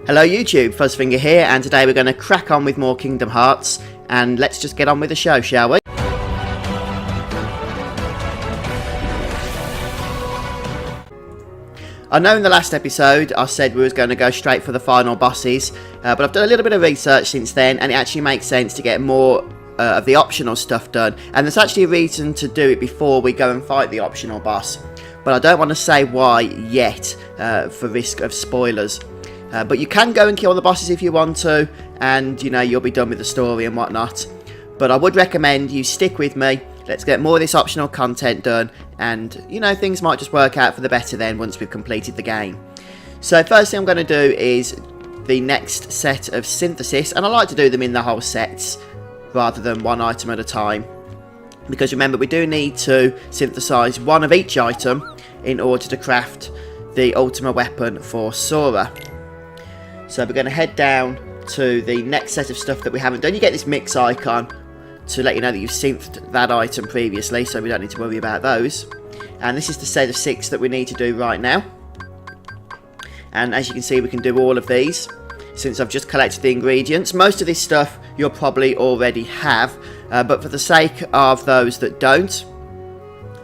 Hello YouTube, Fuzzfinger here, and today we're going to crack on with more Kingdom Hearts, and let's just get on with the show, shall we? I know in the last episode I said we was going to go straight for the final bosses, but I've done a little bit of research since then, and it actually makes sense to get more of the optional stuff done, and there's actually a reason to do it before we go and fight the optional boss, but I don't want to say why yet, for risk of spoilers. But you can go and kill the bosses if you want to, and you know, you'll be done with the story and whatnot. But I would recommend you stick with me. Let's get more of this optional content done, and you know, things might just work out for the better then once we've completed the game. So first thing I'm going to do is the next set of synthesis, and I like to do them in the whole sets rather than one item at a time, because remember, we do need to synthesize one of each item in order to craft the ultimate weapon for Sora. So we're going to head down to the next set of stuff that we haven't done. You get this mix icon to let you know that you've synthed that item previously, so we don't need to worry about those. And this is the set of 6 that we need to do right now. And as you can see, we can do all of these since I've just collected the ingredients. Most of this stuff you'll probably already have, but for the sake of those that don't,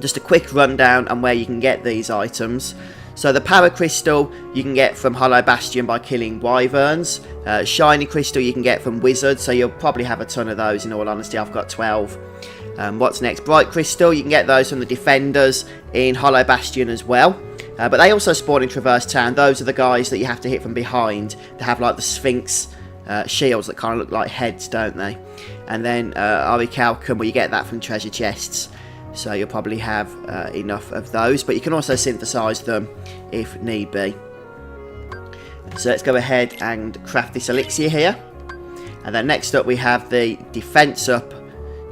just a quick rundown on where you can get these items. So the Power Crystal you can get from Hollow Bastion by killing wyverns. Shiny Crystal you can get from Wizards, so you'll probably have a ton of those, in all honesty. I've got 12. What's next? Bright Crystal, you can get those from the Defenders in Hollow Bastion as well. But they also spawn in Traverse Town. Those are the guys that you have to hit from behind. They have like the Sphinx shields that kind of look like heads, don't they? And then Orichalcum, well, you get that from treasure chests. So you'll probably have enough of those, but you can also synthesize them if need be. So let's go ahead and craft this elixir here. And then next up we have the defense up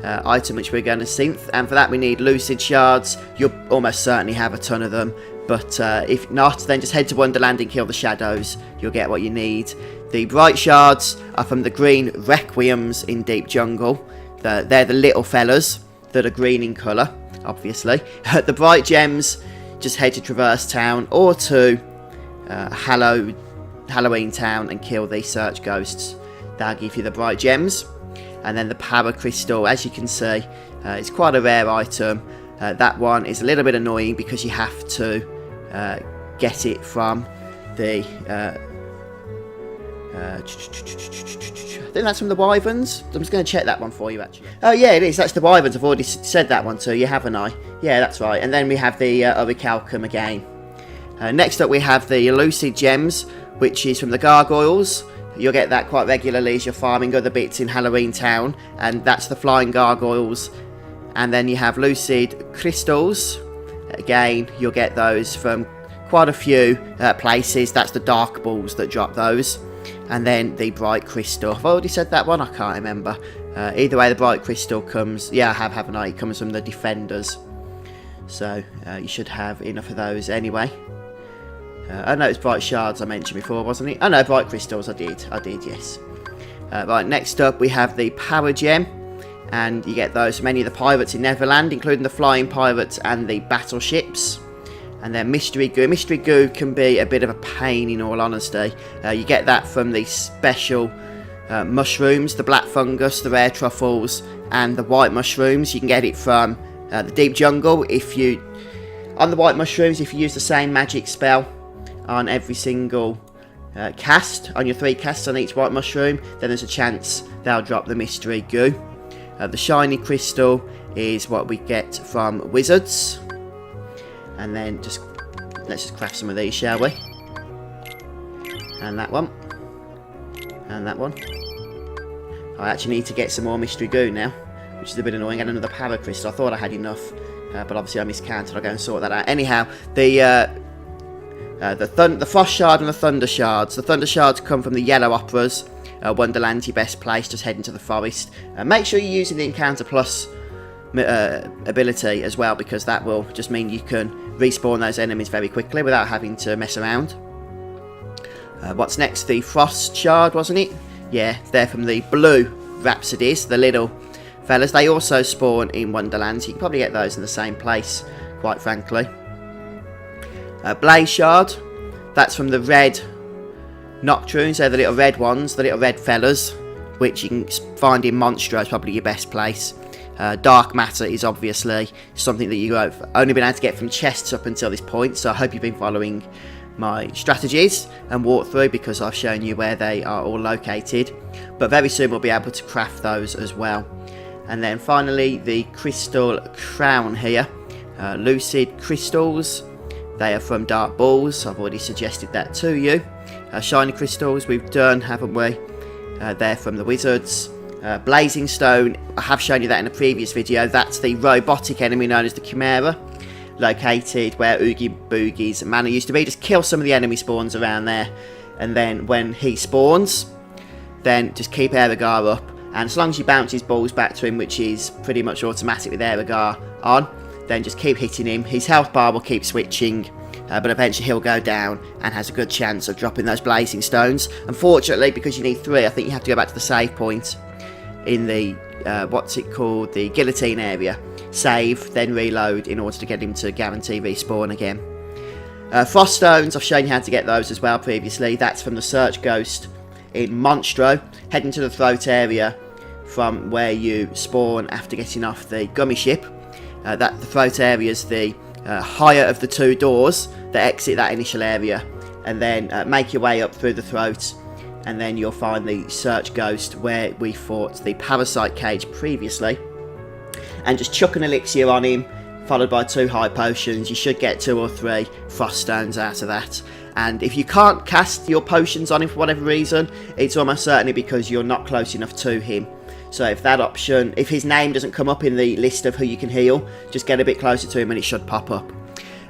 item, which we're going to synth, and for that we need lucid shards. You'll almost certainly have a ton of them, but if not, then just head to Wonderland and kill the shadows. You'll get what you need. The bright shards are from the green requiems in Deep Jungle. They're the little fellas that are green in colour, obviously. The bright gems, just head to Traverse Town or to Halloween Town and kill the search ghosts. That'll give you the bright gems. And then the Power Crystal, as you can see, it's quite a rare item. That one is a little bit annoying because you have to get it from the I think that's from the wyverns. I'm just going to check that one for you, actually. Oh yeah, it is. That's the wyverns. I've already said that one to you, haven't I? Yeah, that's right. And then we have the Orichalcum again. Next up we have the Lucid Gems, which is from the gargoyles. You'll get that quite regularly as you're farming other bits in Halloween Town, and that's the flying gargoyles. And then you have Lucid Crystals. Again, you'll get those from quite a few places. That's the dark balls that drop those. And then the Bright Crystal. I've already said that one, I can't remember. Either way, the Bright Crystal comes, yeah, I have, haven't I? It comes from the Defenders. So you should have enough of those anyway. I know it's Bright Shards I mentioned before, wasn't it? Oh no, Bright Crystals, I did, yes. Right, next up we have the Power Gem. And you get those from any of the pirates in Neverland, including the flying pirates and the battleships. And then Mystery Goo. Mystery Goo can be a bit of a pain, in all honesty. You get that from the special mushrooms, the black fungus, the rare truffles, and the white mushrooms. You can get it from the Deep Jungle. On the white mushrooms, if you use the same magic spell on every single cast, on your 3 casts on each white mushroom, then there's a chance they'll drop the Mystery Goo. The Shiny Crystal is what we get from Wizards. And then let's just craft some of these, shall we? And that one. And that one. I actually need to get some more Mystery Goo now, which is a bit annoying. And another Power Crystal. I thought I had enough, but obviously I miscounted. I'll go and sort that out. Anyhow, the Frost Shard and the Thunder Shards. The Thunder Shards come from the Yellow Operas. Wonderland's your best place, just head into the forest. Make sure you're using the Encounter Plus ability as well, because that will just mean you can respawn those enemies very quickly without having to mess around. What's next? The Frost Shard, wasn't it? Yeah, they're from the Blue Rhapsodies, the little fellas. They also spawn in Wonderland, so you can probably get those in the same place, quite frankly. Blaze Shard, that's from the red Nocturnes, they're the little red ones, the little red fellas, which you can find in Monstro is probably your best place. Dark matter is obviously something that you have only been able to get from chests up until this point, so I hope you've been following my strategies and walkthrough, because I've shown you where they are all located. But very soon we'll be able to craft those as well. And then finally the crystal crown here, lucid crystals. They are from dark balls, I've already suggested that to you. Shiny crystals we've done, haven't we? They're from the wizards. Blazing stone, I have shown you that in a previous video. That's the robotic enemy known as the Chimera, located where Oogie Boogie's manor used to be. Just kill some of the enemy spawns around there, and then when he spawns, then just keep Aerogar up, and as long as you bounce his balls back to him, which is pretty much automatic with Aerogar on, then just keep hitting him. His health bar will keep switching, but eventually he'll go down and has a good chance of dropping those blazing stones. Unfortunately, because you need 3, I think you have to go back to the save point in the, what's it called, the guillotine area. Save, then reload in order to get him to guarantee respawn again. Frost stones, I've shown you how to get those as well previously. That's from the Search Ghost in Monstro. Heading to the throat area from where you spawn after getting off the gummy ship. The throat area is the higher of the 2 doors that exit that initial area, and then make your way up through the throat, and then you'll find the Search Ghost where we fought the parasite cage previously, and just chuck an elixir on him followed by 2 high potions. You should get 2 or 3 frost stones out of that. And if you can't cast your potions on him for whatever reason, it's almost certainly because you're not close enough to him. So if that option, if his name doesn't come up in the list of who you can heal, just get a bit closer to him and it should pop up.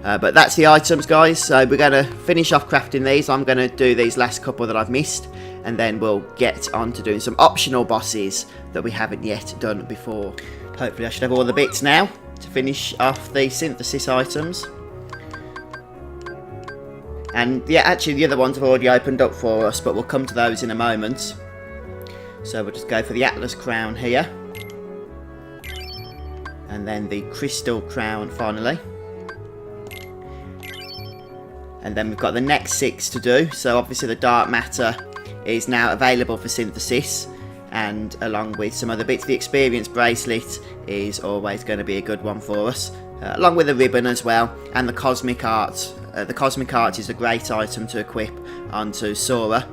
But that's the items, guys. So we're going to finish off crafting these. I'm going to do these last couple that I've missed, and then we'll get on to doing some optional bosses that we haven't yet done before. Hopefully I should have all the bits now to finish off the synthesis items. And yeah, actually the other ones have already opened up for us, but we'll come to those in a moment. So we'll just go for the Atlas Crown here, and then the Crystal Crown finally. And then we've got the next 6 to do. So obviously the Dark Matter is now available for synthesis, and along with some other bits, the Experience Bracelet is always going to be a good one for us, along with the ribbon as well, and the Cosmic Art. The Cosmic Art is a great item to equip onto Sora.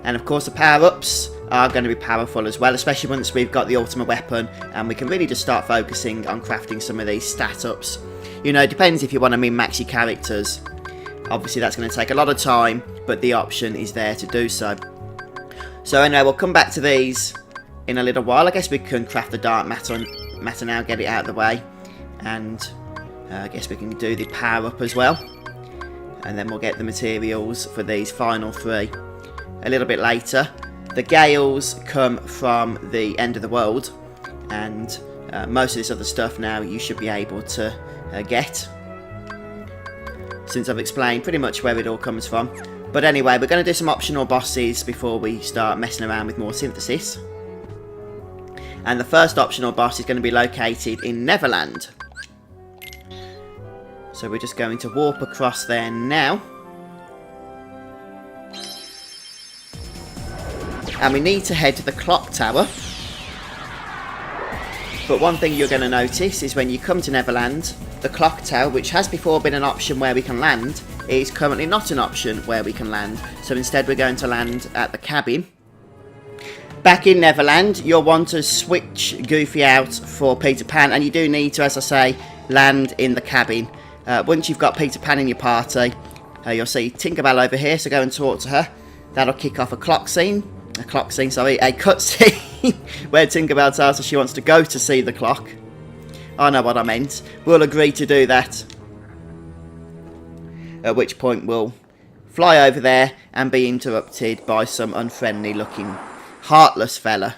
And of course the power-ups are going to be powerful as well, especially once we've got the ultimate weapon and we can really just start focusing on crafting some of these stat ups. You know, it depends if you want to min-max your characters. Obviously that's going to take a lot of time, but the option is there to do so. So anyway, we'll come back to these in a little while. I guess we can craft the Dark Matter now, get it out of the way. And I guess we can do the power-up as well. And then we'll get the materials for these final 3 a little bit later. The Gales come from the end of the world, and most of this other stuff now you should be able to get, since I've explained pretty much where it all comes from. But anyway, we're going to do some optional bosses before we start messing around with more synthesis. And the first optional boss is going to be located in Neverland. So we're just going to warp across there now. And we need to head to the clock tower. But one thing you're going to notice is when you come to Neverland, the clock tower, which has before been an option where we can land, is currently not an option where we can land. So instead we're going to land at the cabin. Back in Neverland, you'll want to switch Goofy out for Peter Pan, and you do need to, as I say, land in the cabin. Once you've got Peter Pan in your party, you'll see Tinkerbell over here, so go and talk to her. That'll kick off a cutscene where Tinkerbell tells her she wants to go to see the clock. I know what I meant. We'll agree to do that. At which point we'll fly over there and be interrupted by some unfriendly looking heartless fella.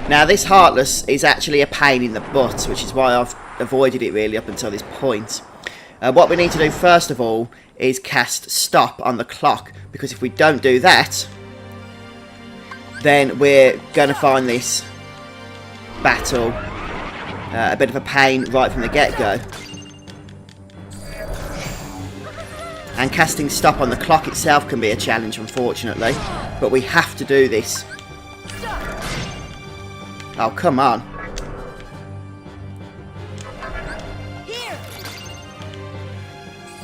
Now this Heartless is actually a pain in the butt, which is why I've avoided it really up until this point. What we need to do first of all is cast stop on the clock, because if we don't do that, then we're going to find this battle a bit of a pain right from the get-go. And casting stop on the clock itself can be a challenge, unfortunately. But we have to do this. Oh, come on.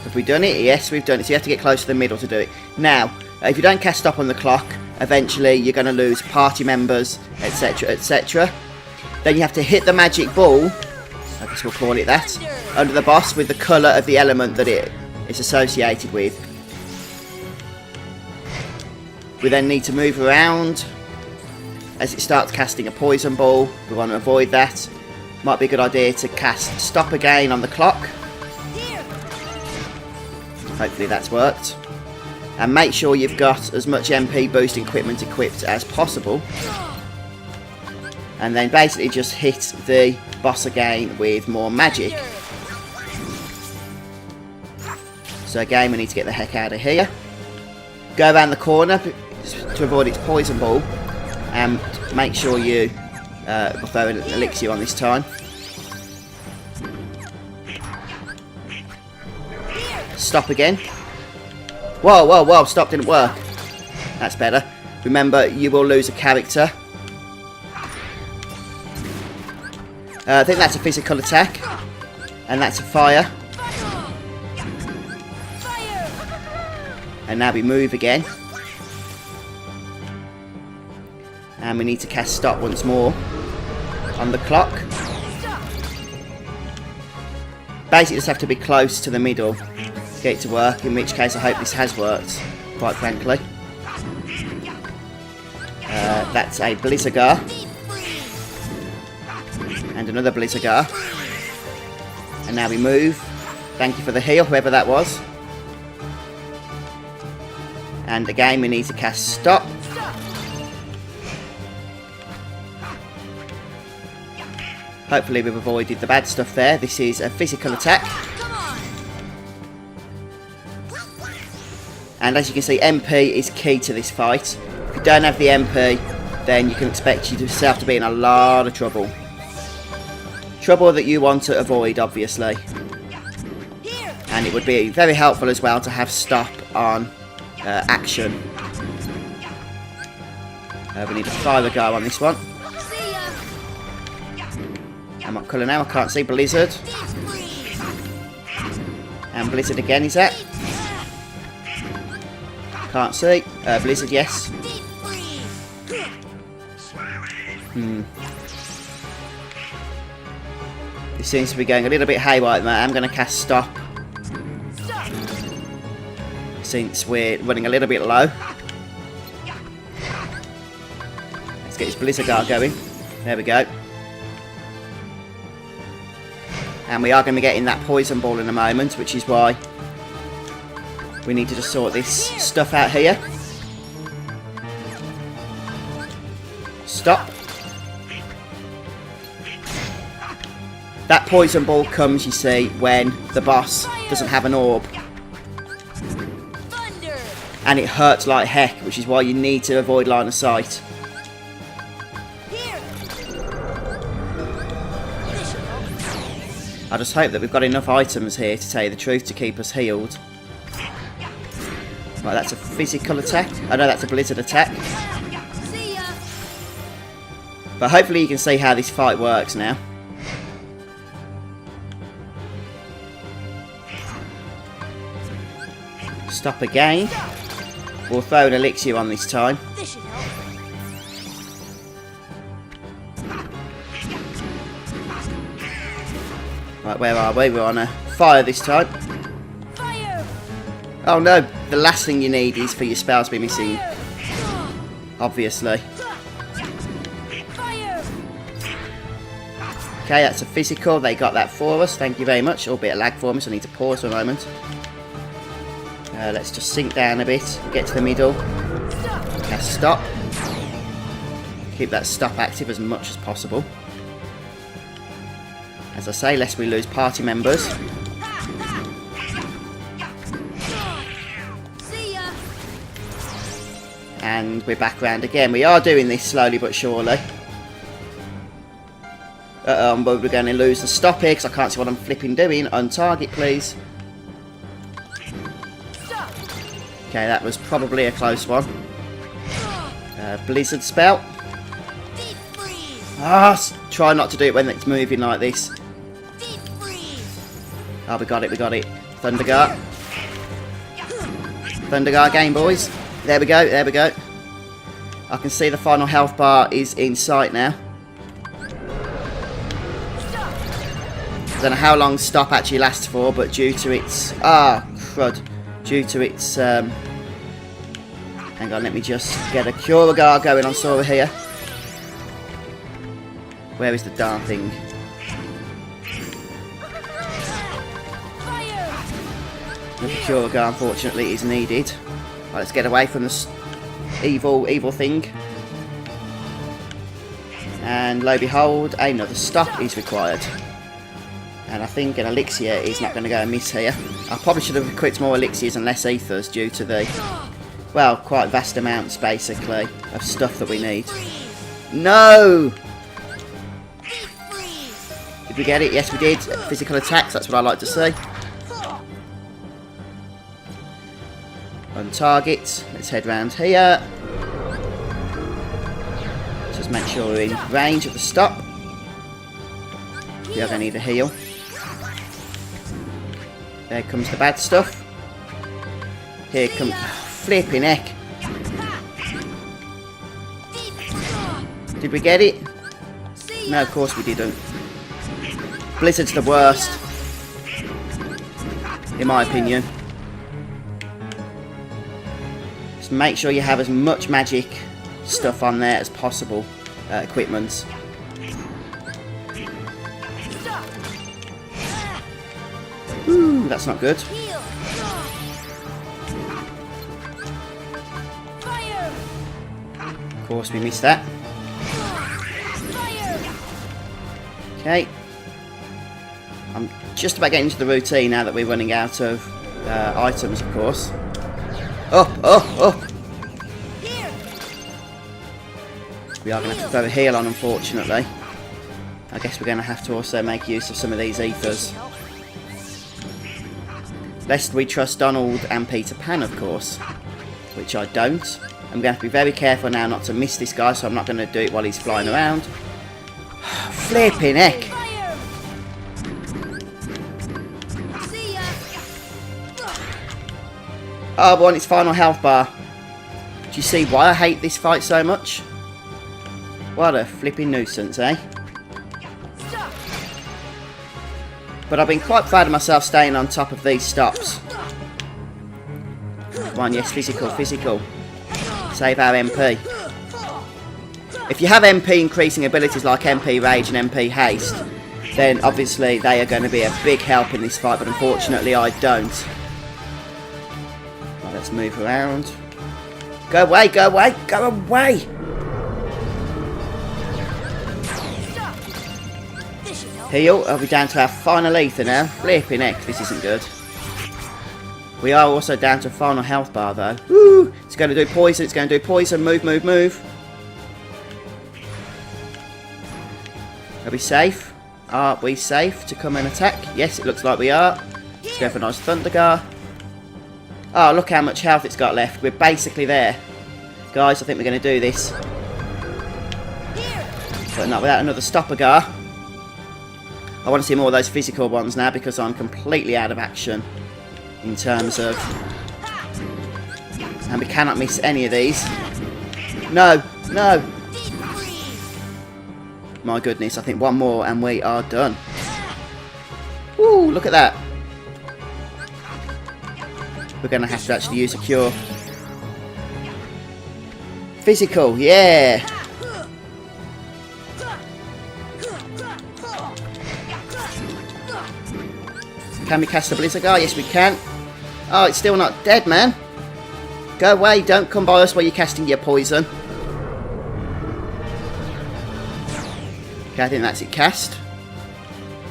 Have we done it? Yes, we've done it. So you have to get close to the middle to do it. Now, if you don't cast stop on the clock, eventually you're going to lose party members, etc, etc. Then you have to hit the magic ball, I guess we'll call it that, under the boss with the colour of the element that it is associated with. We then need to move around as it starts casting a poison ball. We want to avoid that. Might be a good idea to cast stop again on the clock. Hopefully that's worked. And make sure you've got as much MP boosting equipment equipped as possible. And then basically just hit the boss again with more magic. So again, we need to get the heck out of here. Go around the corner to avoid its poison ball. And make sure you throw an elixir on this time. Stop again. Whoa, whoa, whoa, stop didn't work. That's better. Remember, you will lose a character. I think that's a physical attack. And that's a fire. And now we move again. And we need to cast stop once more on the clock. Basically just have to be close to the middle to get it to work, in which case I hope this has worked, quite frankly. That's a Blizzagar. And another Blizzagar. And now we move. Thank you for the heal, whoever that was. And again we need to cast stop. Hopefully we've avoided the bad stuff there. This is a physical attack. And as you can see, MP is key to this fight. If you don't have the MP, then you can expect yourself to be in a lot of trouble. Trouble that you want to avoid, obviously. And it would be very helpful as well to have stop on action. We need to fire the guy on this one. And what colour now? I can't see. Blizzard. And Blizzard again, is that? Can't see. Blizzard, yes. This seems to be going a little bit haywire at the moment. I'm going to cast stop. Since we're running a little bit low. Let's get this Blizzagar going. There we go. And we are going to be getting that poison ball in a moment, which is why we need to just sort this stuff out here. Stop. That poison ball comes, you see, when the boss doesn't have an orb. And it hurts like heck, which is why you need to avoid line of sight. I just hope that we've got enough items here, to tell you the truth, to keep us healed. Right, that's a physical attack. I know that's a blizzard attack. But hopefully you can see how this fight works now. Stop again. We'll throw an elixir on this time. Right, where are we? We're on a fire this time. Fire! Oh no, the last thing you need is for your spells to be missing. Obviously. Fire! Okay, that's a physical. They got that for us. Thank you very much. A bit of lag for me, so I need to pause for a moment. Let's just sink down a bit. Get to the middle. Cast stop. Keep that stop active as much as possible. As I say, lest we lose party members. And we're back round again. We are doing this slowly but surely. But we're going to lose the stop here because I can't see what I'm flipping doing. On target, please. Okay, that was probably a close one. Blizzard spell. Try not to do it when it's moving like this. Oh, we got it, we got it. Thunderguard. Thunderguard game, boys. There we go, there we go. I can see the final health bar is in sight now. I don't know how long stop actually lasts for, but due to its... crud. Due to its... hang on, let me just get a Curagar going on Sora here. Where is the darn thing? The Curagar, unfortunately, is needed. Right, let's get away from this evil thing. And lo and behold, another stop is required. And I think an elixir is not going to go amiss here. I probably should have equipped more elixirs and less ethers due to the, well, quite vast amounts, basically, of stuff that we need. No! Did we get it? Yes, we did. Physical attacks, that's what I like to see. On target. Let's head round here. Just make sure we're in range of the stop. We are going to need a heal. There comes the bad stuff. Here comes... flipping heck. Did we get it? No, of course we didn't. Blizzard's the worst. In my opinion. Just make sure you have as much magic stuff on there as possible. Equipment. Ooh, that's not good. Of course, we missed that. Okay. I'm just about getting into the routine now that we're running out of items, of course. Oh! We are going to have to throw a heal on, unfortunately. I guess we're going to have to also make use of some of these ethers. Lest we trust Donald and Peter Pan, of course. Which I don't. I'm going to have to be very careful now not to miss this guy, so I'm not going to do it while he's flying around. Flipping heck! Oh, but on its final health bar. Do you see why I hate this fight so much? What a flipping nuisance, eh? But I've been quite proud of myself staying on top of these stops. Come on, yes, physical. Save our MP. If you have MP increasing abilities like MP Rage and MP Haste, then obviously they are going to be a big help in this fight, but unfortunately I don't. Right, let's move around. Go away! Heal. Are we down to our final ether now? Flipping heck, this isn't good. We are also down to a final health bar though. Woo! It's going to do poison, Move. Are we safe? Are we safe to come and attack? Yes, it looks like we are. Let's go for a nice Thunderguard. Oh, look how much health it's got left. We're basically there. Guys, I think we're going to do this. But not without another Stoppergar. I want to see more of those physical ones now because I'm completely out of action in terms of... And we cannot miss any of these. No! My goodness, I think one more and we are done. Ooh, look at that. We're going to have to actually use a cure. Physical, yeah! Can we cast the Blizzard Guard? Yes, we can. Oh, it's still not dead, man. Go away. Don't come by us while you're casting your poison. Okay, I think that's it cast.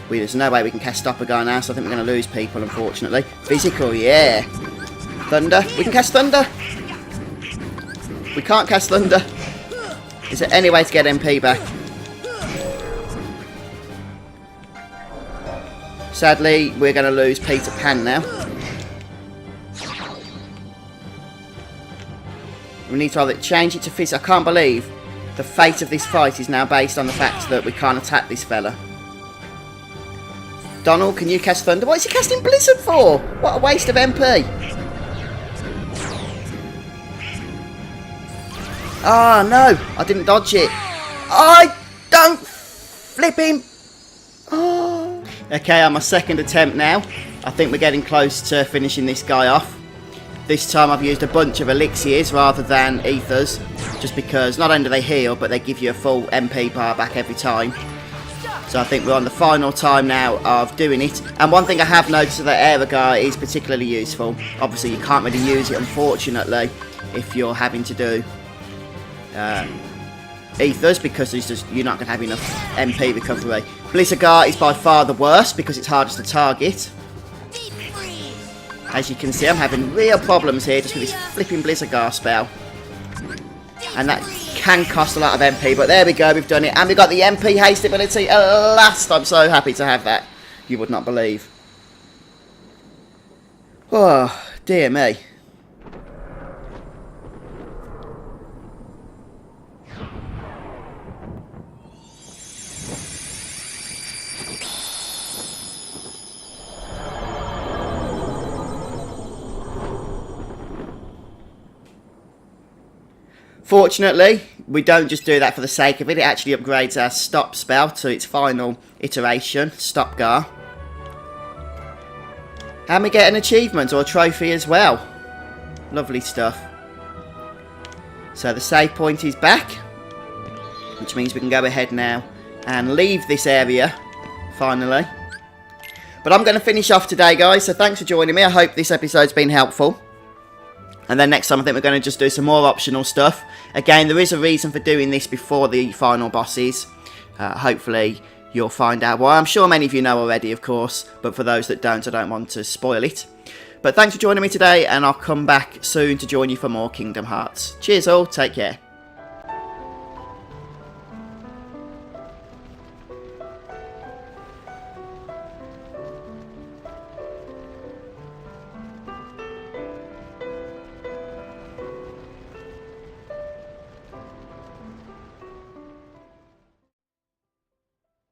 There's no way we can cast Stoppergar now, so I think we're going to lose people, unfortunately. Physical, yeah. Thunder. We can cast Thunder. We can't cast Thunder. Is there any way to get MP back? Sadly, we're going to lose Peter Pan now. We need to either change it to physical. I can't believe the fate of this fight is now based on the fact that we can't attack this fella. Donald, can you cast Thunder? What is he casting Blizzard for? What a waste of MP. Ah, no. I didn't dodge it. I don't flipping. Oh. Okay, on my second attempt now. I think we're getting close to finishing this guy off. This time I've used a bunch of elixirs rather than ethers, just because not only do they heal, but they give you a full MP bar back every time. So I think we're on the final time now of doing it. And one thing I have noticed that Air Guy is particularly useful. Obviously you can't really use it, unfortunately, if you're having to do ethers, because you're not going to have enough MP recovery. Blizzard is by far the worst because it's hardest to target. As you can see, I'm having real problems here just with this flipping Blizzard spell. And that can cost a lot of MP, but there we go, we've done it. And we've got the MP haste ability at last. I'm so happy to have that. You would not believe. Oh, dear me. Fortunately, we don't just do that for the sake of it. It actually upgrades our stop spell to its final iteration, Stop Gar. And we get an achievement or a trophy as well. Lovely stuff. So the save point is back, which means we can go ahead now and leave this area, finally. But I'm going to finish off today, guys, so thanks for joining me. I hope this episode's been helpful. And then next time I think we're going to just do some more optional stuff. Again, there is a reason for doing this before the final bosses. Hopefully you'll find out why. I'm sure many of you know already, of course. But for those that don't, I don't want to spoil it. But thanks for joining me today, and I'll come back soon to join you for more Kingdom Hearts. Cheers all, take care.